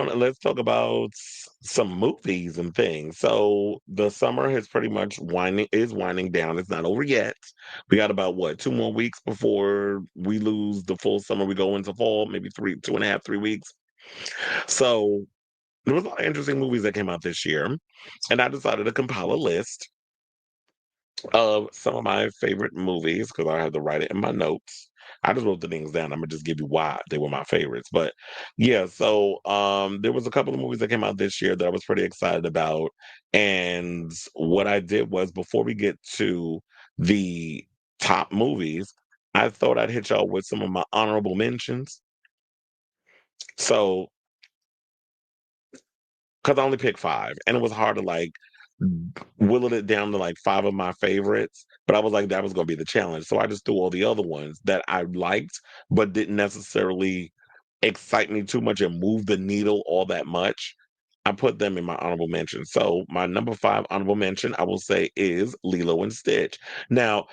Let's talk about some movies and things. So the summer has pretty much winding down. It's not over yet. We got about what, 2 more weeks before we lose the full summer. We go into fall, maybe three, 2.5, 3 weeks. So there was a lot of interesting movies that came out this year, and I decided to compile a list of some of my favorite movies because I had to write it in my notes. I just wrote the things down. I'm gonna just give you why they were my favorites. But yeah, so there was a couple of movies that came out this year that I was pretty excited about. And what I did was before we get to the top movies, I thought I'd hit y'all with some of my honorable mentions. So because I only picked five, and it was hard to like whittled it down to like five of my favorites, but I was like, that was going to be the challenge. So I just threw all the other ones that I liked, but didn't necessarily excite me too much and move the needle all that much. I put them in my honorable mention. So my number five honorable mention, I will say, is Lilo and Stitch. Now,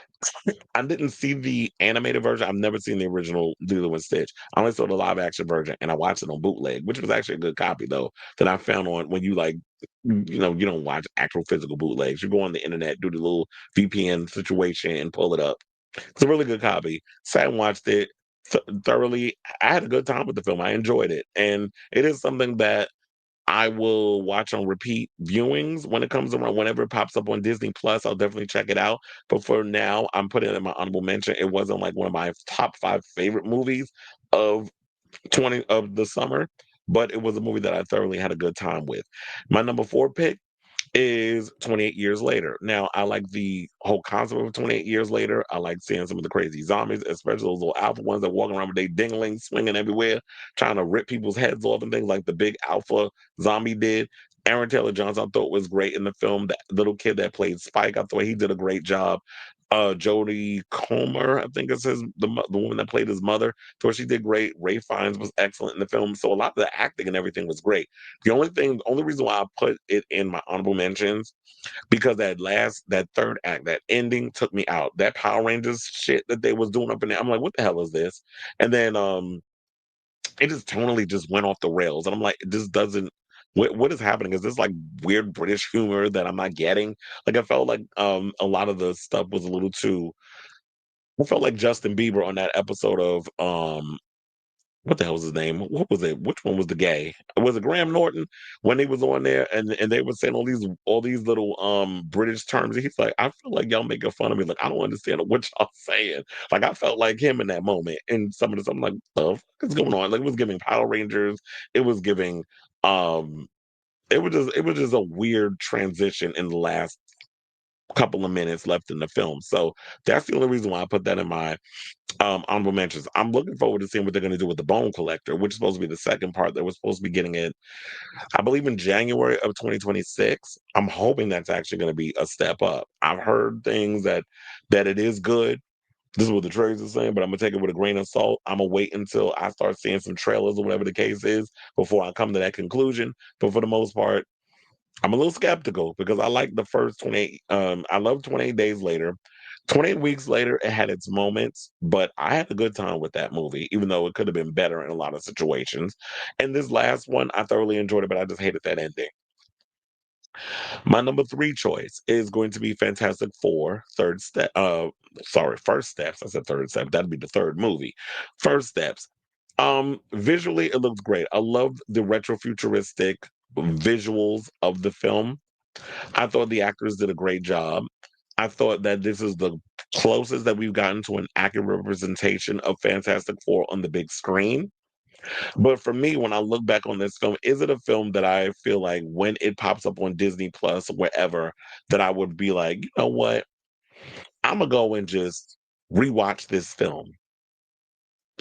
I didn't see the animated version. I've never seen the original Lilo and Stitch. I only saw the live action version, and I watched it on bootleg, which was actually a good copy though that I found on when you like, you don't watch actual physical bootlegs. You go on the internet, do the little VPN situation, and pull it up. It's a really good copy. Sat and watched it thoroughly. I had a good time with the film. I enjoyed it, and it is something that I will watch on repeat viewings when it comes around. Whenever it pops up on Disney Plus, I'll definitely check it out. But for now, I'm putting it in my honorable mention. It wasn't like one of my top five favorite movies of 20 of the summer, but it was a movie that I thoroughly had a good time with. My number four pick is 28 Years Later. Now, I like the whole concept of 28 Years Later. I like seeing some of the crazy zombies, especially those little alpha ones that walking around with their dingling swinging everywhere, trying to rip people's heads off and things like the big alpha zombie did. Aaron Taylor Johnson I thought was great in the film. That little kid that played Spike, I thought he did a great job. Jodie Comer, I think is the woman that played his mother. Thought she did great. Ray Fiennes was excellent in the film. So a lot of the acting and everything was great. The only reason why I put it in my honorable mentions because that third act, that ending took me out. That Power Rangers shit that they was doing up in there, I'm like, what the hell is this? And then it just tonally just went off the rails, and I'm like, this doesn't. What is happening? Is this like weird British humor that I'm not getting? Like I felt like a lot of the stuff was a little too. I felt like Justin Bieber on that episode of what the hell was his name? What was it? Which one was the gay? Was it Graham Norton when he was on there and they were saying all these little British terms? He's like, I feel like y'all making fun of me. Like I don't understand what y'all saying. Like I felt like him in that moment. And some of the something like, the fuck is going on? Like it was giving Power Rangers. It was giving um it was just a weird transition in the last couple of minutes left in the film. So that's the only reason why I put that in my honorable mentions. I'm looking forward to seeing what they're going to do with the Bone Collector, which is supposed to be the second part that we're supposed to be getting it, I believe, in January of 2026. I'm hoping that's actually going to be a step up. I've heard things that it is good. This is what the trailers are saying, but I'm gonna take it with a grain of salt. I'm gonna wait until I start seeing some trailers or whatever the case is before I come to that conclusion. But for the most part, I'm a little skeptical because I like the first 28. I love 28 Days Later. 28 Weeks Later, it had its moments, but I had a good time with that movie, even though it could have been better in a lot of situations. And this last one, I thoroughly enjoyed it, but I just hated that ending. My number three choice is going to be Fantastic Four, third step. Sorry, First Steps. I said third step. That'd be the third movie. First Steps. Visually, it looks great. I love the retrofuturistic visuals of the film. I thought the actors did a great job. I thought that this is the closest that we've gotten to an accurate representation of Fantastic Four on the big screen. But for me, when I look back on this film, is it a film that I feel like when it pops up on Disney Plus or wherever, that I would be like, you know what? I'm gonna go and just rewatch this film.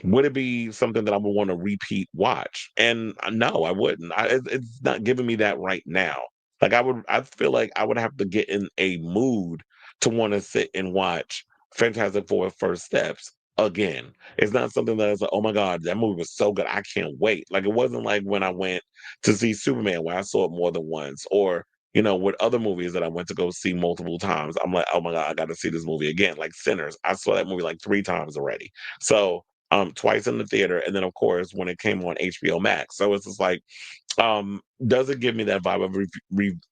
Would it be something that I would want to repeat watch? And no, I wouldn't. It's not giving me that right now. Like I feel like I would have to get in a mood to want to sit and watch Fantastic Four First Steps again. It's not something that is like, oh my God, that movie was so good. I can't wait. Like it wasn't like when I went to see Superman where I saw it more than once, or with other movies that I went to go see multiple times. I'm like, oh my God, I got to see this movie again. Like Sinners, I saw that movie like three times already. So twice in the theater, and then of course when it came on HBO Max. So it's just like Does it give me that vibe of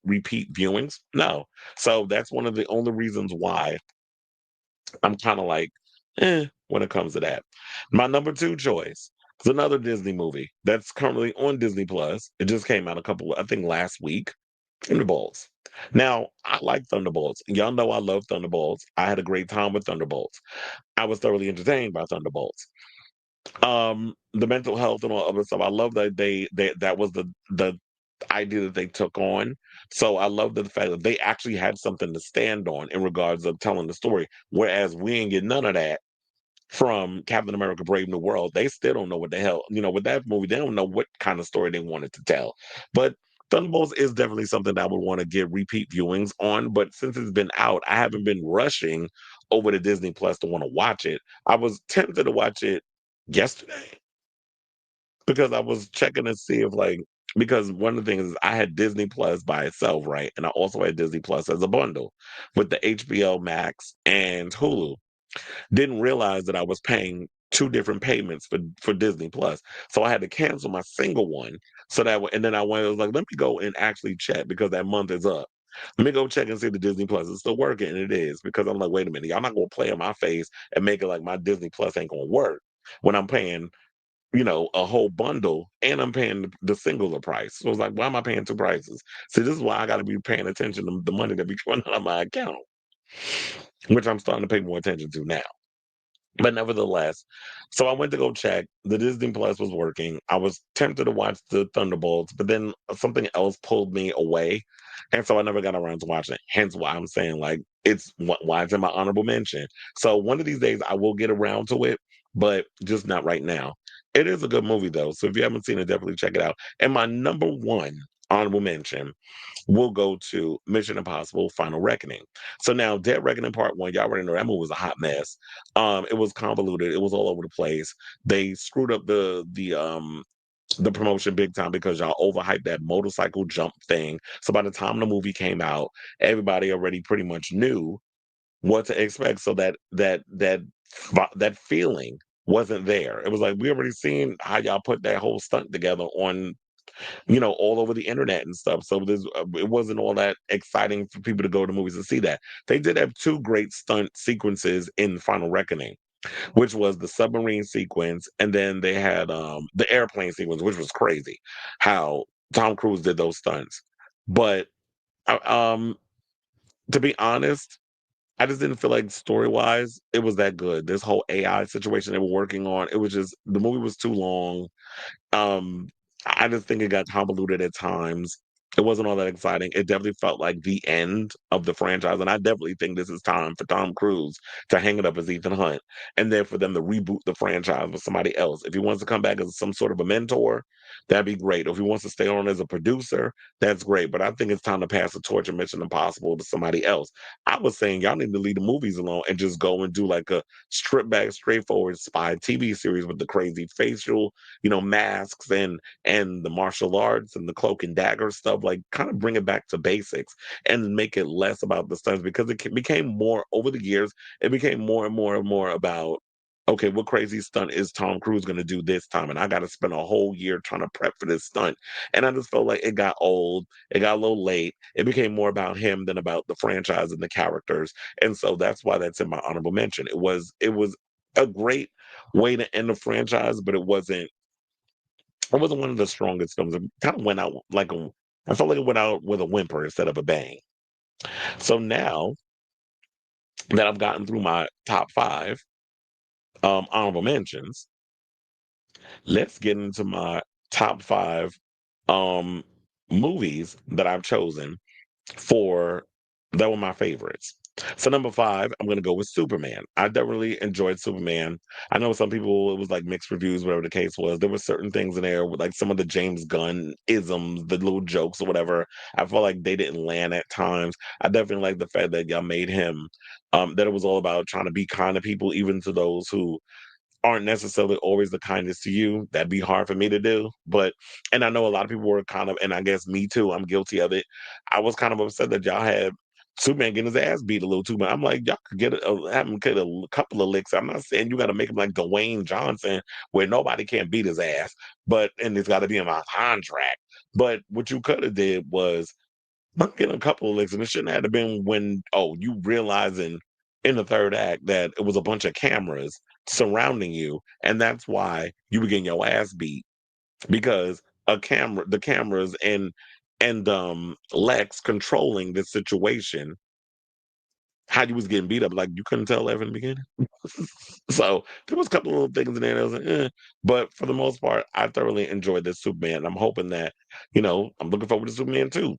repeat viewings? No. So that's one of the only reasons why I'm kind of like, when it comes to that. My number two choice is another Disney movie that's currently on Disney Plus. It just came out I think last week. Thunderbolts. Now, I like Thunderbolts. Y'all know I love Thunderbolts. I had a great time with Thunderbolts. I was thoroughly entertained by Thunderbolts. The mental health and all other stuff. I love that they that was the idea that they took on. So I love the fact that they actually had something to stand on in regards of telling the story. Whereas we ain't get none of that from Captain America: Brave New World. They still don't know what the hell, with that movie, they don't know what kind of story they wanted to tell. But Thunderbolts is definitely something that I would want to get repeat viewings on. But since it's been out, I haven't been rushing over to Disney Plus to want to watch it. I was tempted to watch it yesterday because I was checking to see if because one of the things is I had Disney Plus by itself, right? And I also had Disney Plus as a bundle with the HBO Max and Hulu. Didn't realize that I was paying two different payments for Disney Plus. So I had to cancel my single one so that and then I was like, let me go and actually check because that month is up. Let me go check and see the Disney Plus is still working, and it is because I'm like, wait a minute, y'all not gonna play in my face and make it like my Disney Plus ain't gonna work when I'm paying, a whole bundle and I'm paying the singular price. So it's like, why am I paying two prices? See, this is why I got to be paying attention to the money that be coming out of my account, which I'm starting to pay more attention to now. But nevertheless, so I went to go check. The Disney Plus was working. I was tempted to watch the Thunderbolts, but then something else pulled me away. And so I never got around to watching it. Hence why I'm saying, like, why it's in my honorable mention. So one of these days I will get around to it, but just not right now. It is a good movie, though. So if you haven't seen it, definitely check it out. And my number one honorable mention will go to Mission Impossible: Final Reckoning. So now, Dead Reckoning Part One, y'all already know that movie was a hot mess. It was convoluted. It was all over the place. They screwed up the promotion big time because y'all overhyped that motorcycle jump thing. So by the time the movie came out, everybody already pretty much knew what to expect. So that feeling wasn't there. It was like we already seen how y'all put that whole stunt together on all over the internet and stuff. So it wasn't all that exciting for people to go to movies to see that. They did have two great stunt sequences in Final Reckoning, which was the submarine sequence, and then they had the airplane sequence, which was crazy. How Tom Cruise did those stunts, but uh, um, to be honest. I just didn't feel like story wise it was that good. This whole AI situation they were working on, it was just the movie was too long. um, I just think it got convoluted at times. It wasn't all that exciting. It definitely felt like the end of the franchise, and I definitely think this is time for Tom Cruise to hang it up as Ethan Hunt, and then for them to reboot the franchise with somebody else. If he wants to come back as some sort of a mentor, that'd be great. If he wants to stay on as a producer, that's great. But I think it's time to pass the torch of Mission Impossible to somebody else. I was saying y'all need to leave the movies alone and just go and do like a stripped back, straightforward spy TV series with the crazy facial, masks and the martial arts and the cloak and dagger stuff, like kind of bring it back to basics and make it less about the stunts because became more over the years. It became more and more and more about, okay, what crazy stunt is Tom Cruise going to do this time? And I got to spend a whole year trying to prep for this stunt. And I just felt like it got old. It got a little late. It became more about him than about the franchise and the characters. And so that's why that's in my honorable mention. It was a great way to end the franchise, but it wasn't one of the strongest films. It kind of went out I felt like it went out with a whimper instead of a bang. So now that I've gotten through my top five honorable mentions, let's get into my top five um, movies that I've chosen for that were my favorites. So number five, I'm gonna go with Superman. I definitely enjoyed Superman. I know some people it was like mixed reviews, whatever the case was. There were certain things in there with like some of the James Gunn isms, the little jokes or whatever. I felt like they didn't land at times. I definitely like the fact that y'all made him that it was all about trying to be kind to people, even to those who aren't necessarily always the kindest to you. That'd be hard for me to do. And I know a lot of people were kind of, and I guess me too, I'm guilty of it. I was kind of upset that y'all had Superman getting his ass beat a little too much. I'm like, y'all could have him get a couple of licks. I'm not saying you got to make him like Dwayne Johnson, where nobody can beat his ass, and it's got to be in my contract. But what you could have did was get a couple of licks, and it shouldn't have been when you realizing in the third act that it was a bunch of cameras surrounding you, and that's why you were getting your ass beat because the cameras and Lex controlling the situation, how you was getting beat up, like you couldn't tell that in the beginning. So there was a couple of little things in there that was like, but for the most part, I thoroughly enjoyed this Superman. I'm hoping that, I'm looking forward to Superman too.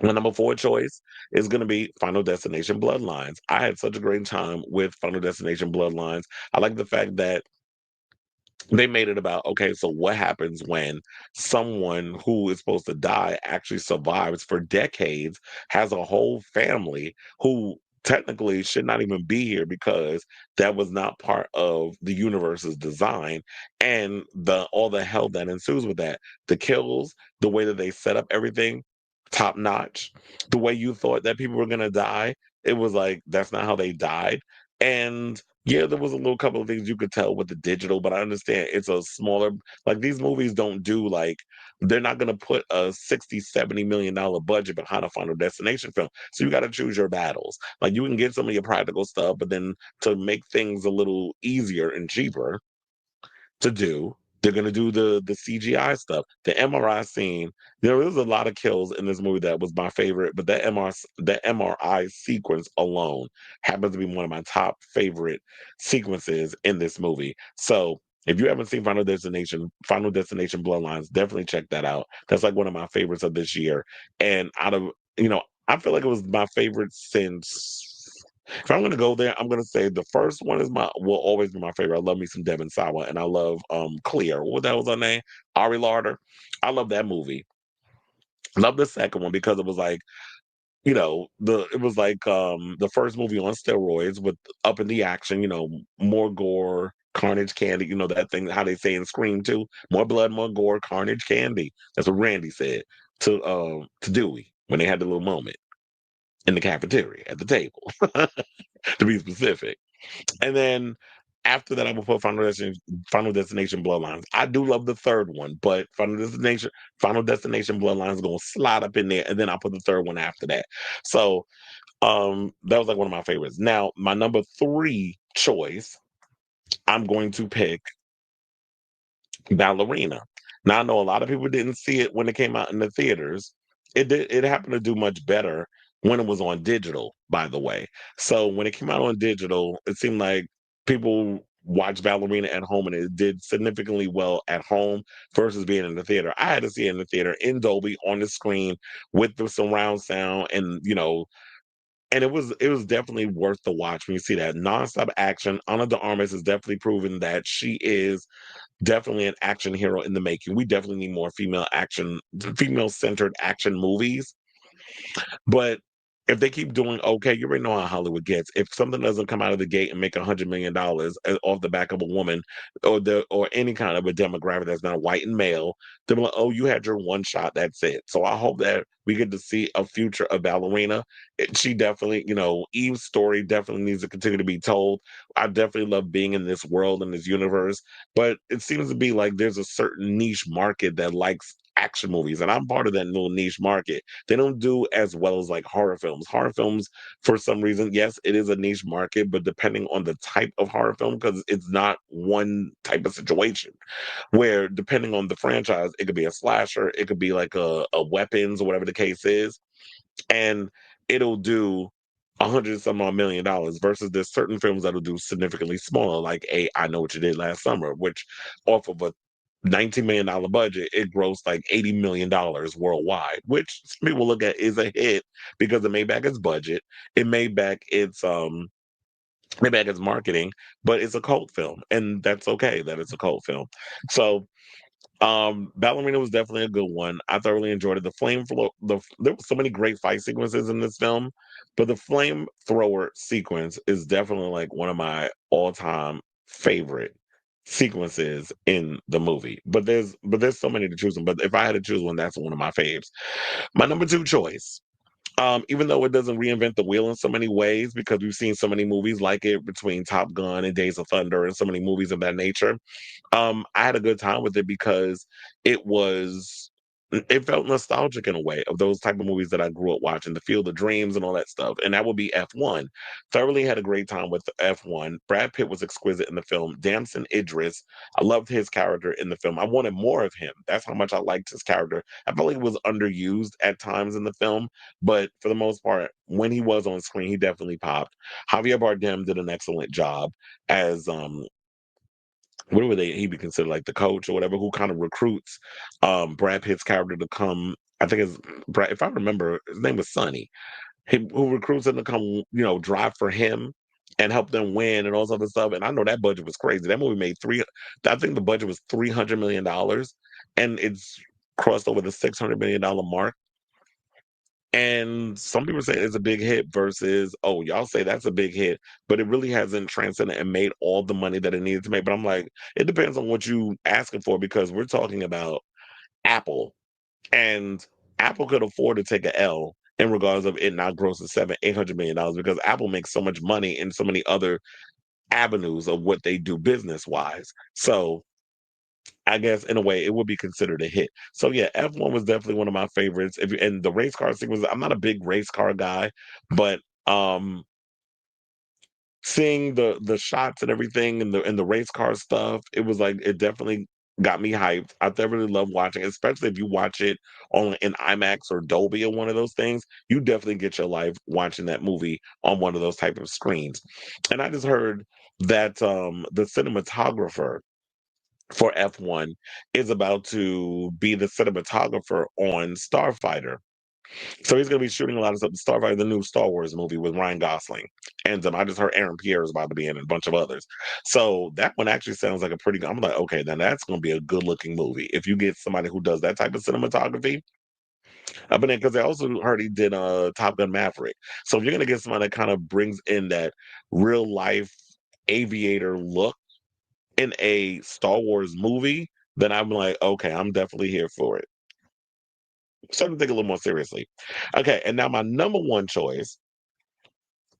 My number four choice is going to be Final Destination Bloodlines. I had such a great time with Final Destination Bloodlines. I like the fact that they made it about, okay, so what happens when someone who is supposed to die actually survives for decades, has a whole family who technically should not even be here because that was not part of the universe's design, and the all the hell that ensues with that, the kills, the way that they set up everything, top notch. The way you thought that people were going to die, it was like that's not how they died. And yeah, there was a little couple of things you could tell with the digital, but I understand it's a smaller, like these movies don't do like, they're not going to put a 60, $70 million budget behind a Final Destination film. So you got to choose your battles. Like you can get some of your practical stuff, but then to make things a little easier and cheaper to do, they're gonna do the CGI stuff. The MRI scene, there was a lot of kills in this movie that was my favorite, but the MRI sequence alone happens to be one of my top favorite sequences in this movie. So if you haven't seen Final Destination Bloodlines, definitely check that out. That's like one of my favorites of this year. And out of I feel like it was my favorite since. If I'm gonna go there, I'm gonna say the first one will always be my favorite. I love me some Devon Sawa, and I love Clear. What the hell was her name? Ari Larder. I love that movie. Love the second one because it was like, it was like the first movie on steroids with up in the action, more gore, carnage candy, that thing how they say in Scream too. More blood, more gore, carnage candy. That's what Randy said to Dewey when they had the little moment in the cafeteria at the table, to be specific. And then after that, I will put Final Destination Bloodlines. I do love the third one, but Final Destination Bloodlines is gonna slide up in there, and then I'll put the third one after that. So that was like one of my favorites. Now, my number three choice, I'm going to pick Ballerina. Now I know a lot of people didn't see it when it came out in the theaters. It happened to do much better when it was on digital, by the way. So when it came out on digital, it seemed like people watched Ballerina at home and it did significantly well at home versus being in the theater. I had to see it in the theater in Dolby on the screen with the surround sound, and it was definitely worth the watch when you see that nonstop action. Ana de Armas has definitely proven that she is definitely an action hero in the making. We definitely need more female centered action movies. But if they keep doing okay, you already know how Hollywood gets. If something doesn't come out of the gate and make $100 million off the back of a woman, or any kind of a demographic that's not white and male, they're like, "Oh, you had your one shot. That's it." So I hope that we get to see a future of Ballerina. She definitely, Eve's story definitely needs to continue to be told. I definitely love being in this world and this universe, but it seems to be like there's a certain niche market that likes action movies, and I'm part of that little niche market. They don't do as well as like horror films. Horror films, for some reason, yes, it is a niche market, but depending on the type of horror film, because it's not one type of situation, where depending on the franchise, it could be a slasher, it could be like a weapons or whatever the case is, and it'll do 100 some odd million dollars versus there's certain films that'll do significantly smaller, like a I Know What You Did Last Summer, which off of a $19 million budget, it grossed like $80 million worldwide, which some people look at is a hit because it made back its budget, it made back its marketing, but it's a cult film, and that's okay that it's a cult film. So Ballerina was definitely a good one. I thoroughly enjoyed it. There were so many great fight sequences in this film, but the flamethrower sequence is definitely like one of my all-time favorite sequences in the movie. But there's so many to choose from. But if I had to choose one, that's one of my faves. My number two choice. Even though it doesn't reinvent the wheel in so many ways, because we've seen so many movies like it between Top Gun and Days of Thunder and so many movies of that nature, I had a good time with it because it was it felt nostalgic in a way of those type of movies that I grew up watching, The Field of Dreams and all that stuff, and that would be F1. Thoroughly had a great time with F1. Brad Pitt was exquisite in the film. Damson Idris, I loved his character in the film. I wanted more of him. That's how much I liked his character. I felt like he was underused at times in the film, but for the most part, when he was on screen, he definitely popped. Javier Bardem did an excellent job as what would they he be considered like the coach or whatever who kind of recruits Brad Pitt's character to come. I think it's Brad, if I remember, his name was Sonny. Who recruits him to come, drive for him and help them win and all this other stuff. And I know that budget was crazy. That movie made three. I think the budget was $300 million, and it's crossed over the $600 million mark. And some people say it's a big hit versus, oh, y'all say that's a big hit, but it really hasn't transcended and made all the money that it needed to make. But I'm like, it depends on what you asking for because we're talking about Apple, and Apple could afford to take a L in regards of it not grossing 700-800 million dollars because Apple makes so much money in so many other avenues of what they do business wise. So I guess in a way it would be considered a hit. So yeah, F1 was definitely one of my favorites. And the race car sequence, I'm not a big race car guy, but seeing the shots and everything and the race car stuff, it was like it definitely got me hyped. I definitely love watching, especially if you watch it on in IMAX or Dolby or one of those things. You definitely get your life watching that movie on one of those type of screens. And I just heard that the cinematographer for F1 is about to be the cinematographer on Starfighter. So he's going to be shooting a lot of stuff. Starfighter, the new Star Wars movie with Ryan Gosling. And I just heard Aaron Pierre is about to be in it, and a bunch of others. So that one actually sounds like a pretty good. I'm like, okay, then that's going to be a good looking movie. If you get somebody who does that type of cinematography, I've been in because I also heard he did Top Gun Maverick. So if you're going to get somebody that kind of brings in that real life aviator look in a Star Wars movie, then I'm like, okay, I'm definitely here for it. Starting to think a little more seriously. Okay, and now my number one choice.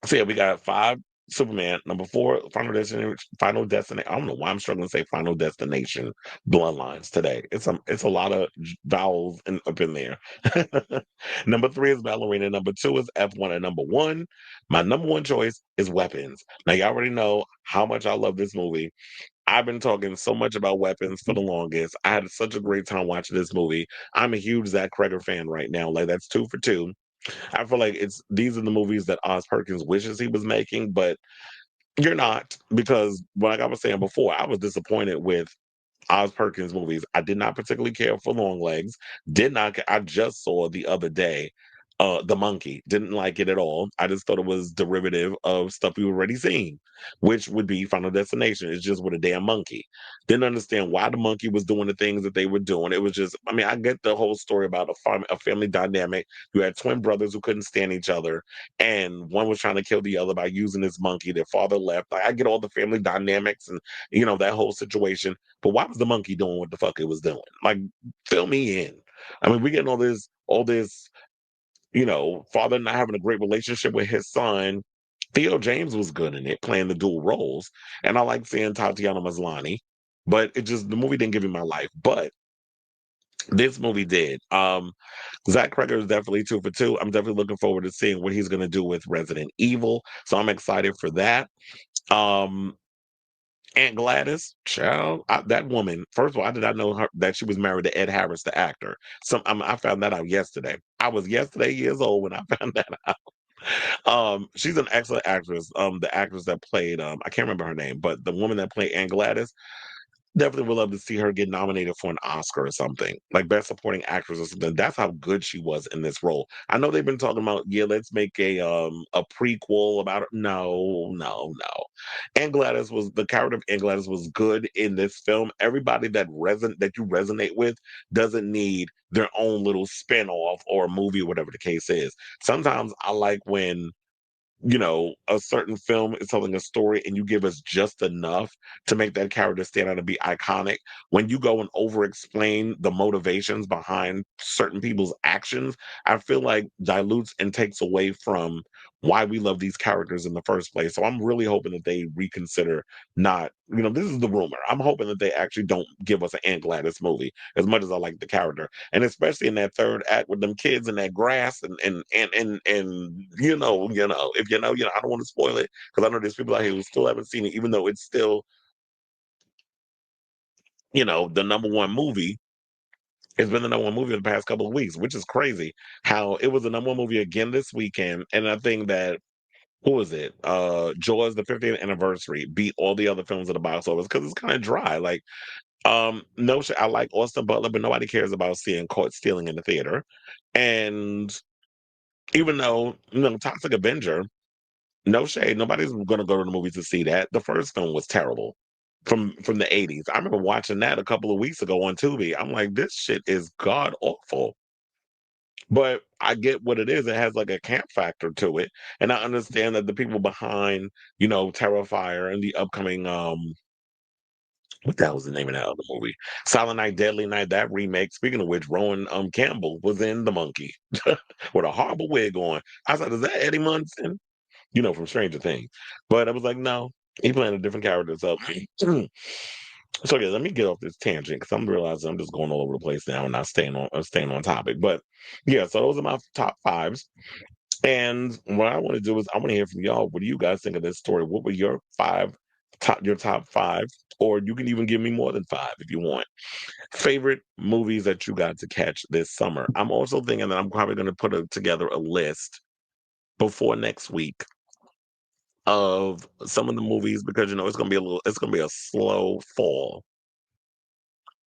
So yeah, we got five Superman. Number four, Final Destination. Final Destination. I don't know why I'm struggling to say Final Destination Bloodlines today. It's a lot of vowels up in there. Number three is Ballerina. Number two is F1. And number one, my number one choice is Weapons. Now you already know how much I love this movie. I've been talking so much about Weapons for the longest. I had such a great time watching this movie. I'm a huge Zach Kreger fan right now. Like that's two for two. I feel like it's these are the movies that Oz Perkins wishes he was making, but you're not because like I was saying before, I was disappointed with Oz Perkins movies. I did not particularly care for Longlegs. Did not. I just saw the other day, the Monkey. Didn't like it at all. I just thought it was derivative of stuff we already seen, which would be Final Destination. It's just with a damn monkey. Didn't understand why the monkey was doing the things that they were doing. It was just. I mean, I get the whole story about a family dynamic. You had twin brothers who couldn't stand each other, and one was trying to kill the other by using this monkey. Their father left. Like, I get all the family dynamics and that whole situation, but why was the monkey doing what the fuck it was doing? Like, fill me in. I mean, we getting all this, father not having a great relationship with his son. Theo James was good in it, playing the dual roles. And I like seeing Tatiana Maslany, but the movie didn't give me my life. But this movie did. Zach Kreger is definitely two for two. I'm definitely looking forward to seeing what he's going to do with Resident Evil. So I'm excited for that. Um, Aunt Gladys, child, that woman. First of all, I did not know that she was married to Ed Harris, the actor. I found that out yesterday. I was yesterday years old when I found that out. She's an excellent actress. The actress that played, I can't remember her name, but the woman that played Aunt Gladys, definitely would love to see her get nominated for an Oscar or something, like Best Supporting Actress or something. That's how good she was in this role. I know they've been talking about, yeah, let's make a prequel about it. No, no, no. And Gladys was the character of Ann Gladys was good in this film. Everybody that you resonate with doesn't need their own little spin-off or movie, whatever the case is. Sometimes I like when a certain film is telling a story and you give us just enough to make that character stand out and be iconic. When you go and over explain the motivations behind certain people's actions, I feel like dilutes and takes away from why we love these characters in the first place. So I'm really hoping that they reconsider not, this is the rumor. I'm hoping that they actually don't give us an Aunt Gladys movie as much as I like the character. And especially in that third act with them kids in that grass and if I don't want to spoil it because I know there's people out here who still haven't seen it, even though it's still, the number one movie. It's been the number one movie in the past couple of weeks, which is crazy. How it was the number one movie again this weekend, and I think that who was it? Jaws, the 50th anniversary, beat all the other films at the box office because it's kind of dry. Like, no, I like Austin Butler, but nobody cares about seeing caught stealing in the theater. And even though Toxic Avenger, no shade, nobody's gonna go to the movies to see that. The first film was terrible from the 80s. I remember watching that a couple of weeks ago on Tubi. I'm like, this shit is god awful. But I get what it is. It has like a camp factor to it. And I understand that the people behind, Terrifier and the upcoming what the hell was the name of that other movie? Silent Night, Deadly Night, that remake. Speaking of which, Rowan Campbell was in The Monkey with a horrible wig on. I was like, is that Eddie Munson? From Stranger Things. But I was like, no, he playing a different character. So, so yeah, let me get off this tangent because I'm realizing I'm just going all over the place now and not staying on topic. But yeah, so those are my top fives. And what I want to do is I want to hear from y'all. What do you guys think of this story? What were your top five, or you can even give me more than five if you want. Favorite movies that you got to catch this summer. I'm also thinking that I'm probably going to put together a list before next week of some of the movies because it's gonna be a slow fall.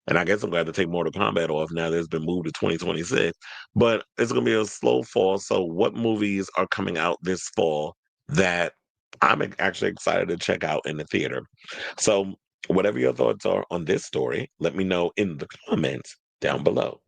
And I guess I'm glad to take Mortal Kombat off now that it's been moved to 2026. But it's gonna be a slow fall. So what movies are coming out this fall that I'm actually excited to check out in the theater? So whatever your thoughts are on this story, let me know in the comments down below.